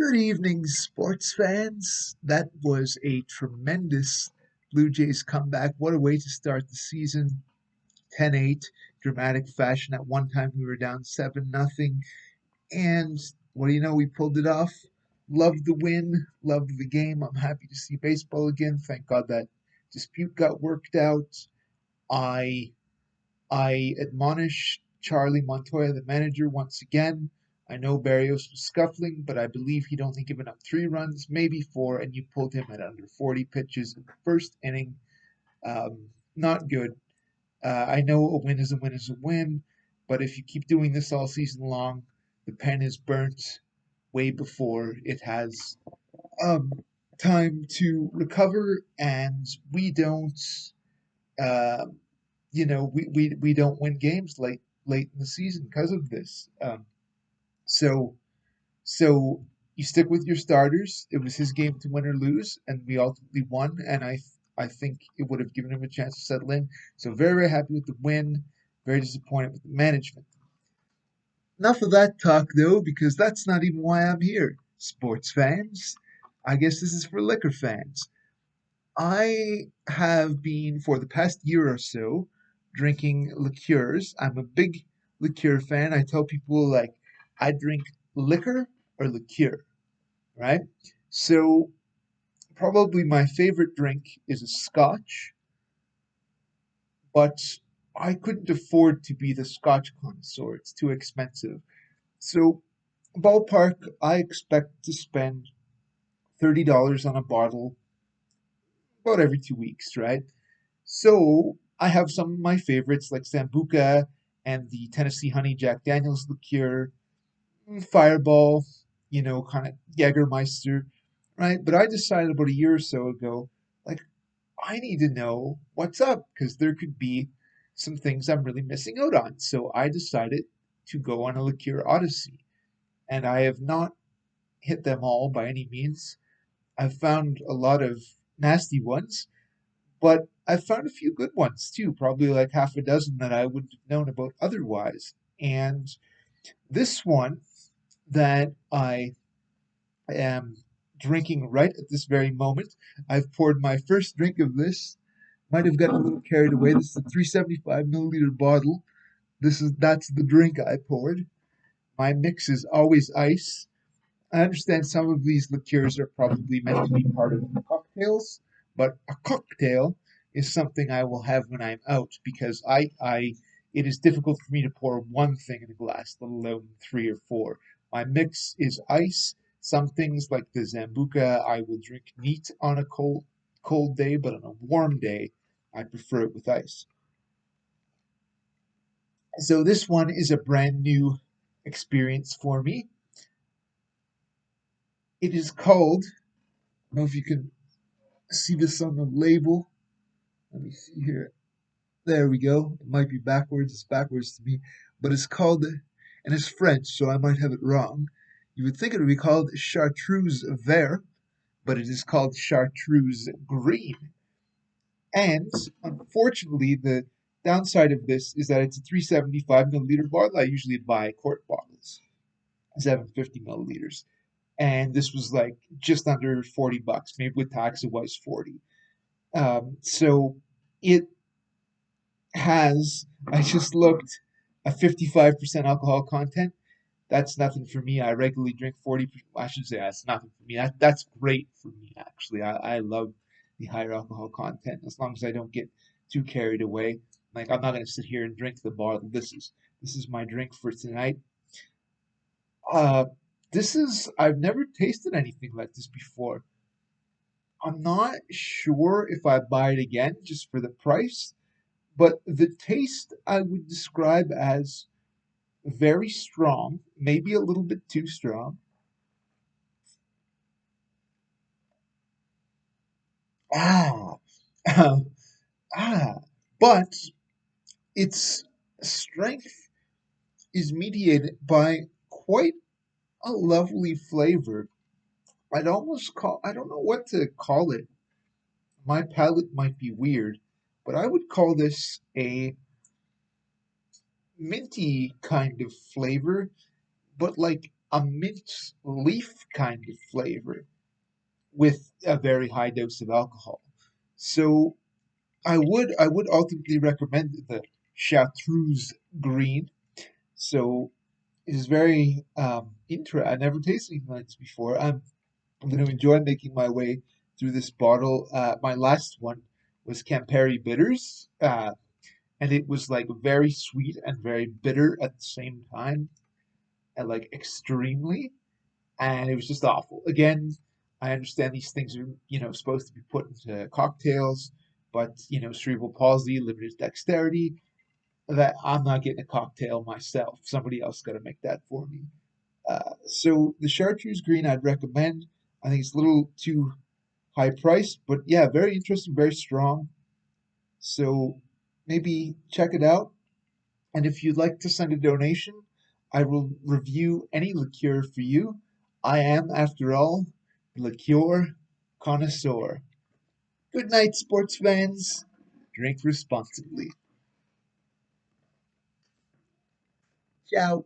Good evening, sports fans. That was a tremendous Blue Jays comeback. What a way to start the season. 10-8, dramatic fashion. At one time, we were down 7-0. And what do you know? We pulled it off. Loved the win. Loved the game. I'm happy to see baseball again. Thank God that dispute got worked out. I I admonish Charlie Montoya, the manager, once again. I know Barrios was scuffling, but I believe he'd only given up 3 runs, maybe four, and you pulled him at under 40 pitches in the first inning. Not good. I know a win is a win is a win, but if you keep doing this all season long, the pen is burnt way before it has um, time to recover, and we don't. Uh, we don't win games late in the season because of this. So so you stick with your starters. It was his game to win or lose, and we ultimately won. And I think it would have given him a chance to settle in. So very happy with the win. Very disappointed with the management. Enough of that talk though, because that's not even why I'm here. Sports fans. I guess this is for liquor fans. I have been for the past year or so drinking liqueurs. I'm a big liqueur fan. I tell people like I drink liquor or liqueur, right? So probably my favorite drink is a scotch, but I couldn't afford to be the scotch connoisseur. It's too expensive. So ballpark, I expect to spend $30 on a bottle about every 2 weeks, right? So I have some of my favorites like Sambuca and the Tennessee Honey Jack Daniels liqueur, Fireball, kind of Jägermeister, right? But I decided about a year or so ago, like, I need to know what's up because there could be some things I'm really missing out on. So I decided to go on a liqueur odyssey. And I have not hit them all by any means. I've found a lot of nasty ones, but I found a few good ones too, probably like half a dozen that I wouldn't have known about otherwise. And this one that I am drinking right at this very moment, I've poured my first drink of this. Might have gotten a little carried away. This is a 375 milliliter bottle. That's the drink I poured. My mix is always ice. I understand some of these liqueurs are probably meant to be part of cocktails, but a cocktail is something I will have when I'm out because it is difficult for me to pour one thing in a glass, let alone three or four. My mix is ice. Some things like the Zambuca I will drink neat on a cold day, but on a warm day I prefer it with ice. So this one is a brand new experience for me. It is called, I don't know if you can see this on the label. Let me see here. There we go. It might be backwards. It's backwards to me. But it's called, and it's French, so I might have it wrong. You would think it would be called chartreuse vert, but it is called chartreuse green. And unfortunately, the downside of this is that it's a 375 milliliter bottle. I usually buy quart bottles, 750 milliliters. And this was like just under $40. Maybe with tax it was 40. So it has, I just looked, a 55% alcohol content. That's nothing for me. I regularly drink 40. I should say that's nothing for me. That's great for me, actually. I love the higher alcohol content as long as I don't get too carried away. Like, I'm not going to sit here and drink the bottle. This is my drink for tonight. Uh, I've never tasted anything like this before. I'm not sure if I buy it again just for the price, but the taste I would describe as very strong, maybe a little bit too strong. Ah, ah, but its strength is mediated by quite a lovely flavor. I don't know what to call it. My palate might be weird, but I would call this a minty kind of flavor, but like a mint leaf kind of flavor with a very high dose of alcohol. So I would ultimately recommend the chartreuse green. So it is very interesting. I've never tasted anything like this before. I'm going to enjoy making my way through this bottle. My last one was Campari Bitters, and it was like very sweet and very bitter at the same time, and like extremely, and it was just awful. Again, I understand these things are supposed to be put into cocktails, but cerebral palsy, limited dexterity. That I'm not getting a cocktail myself. Somebody else got to make that for me. So the chartreuse green I'd recommend. I think it's a little too high priced, but yeah, very interesting, very strong. So maybe check it out. And if you'd like to send a donation, I will review any liqueur for you. I am, after all, Liqueur Connoisseur. Good night, sports fans. Drink responsibly. Ciao.